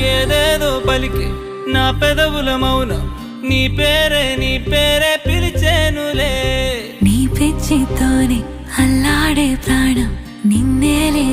ఏదేదో పలికి నా పెదవుల మౌనం నీ పేరే పిలిచేనులే. నీ పిచ్చితోనే అల్లాడే ప్రాణం నిన్నేలే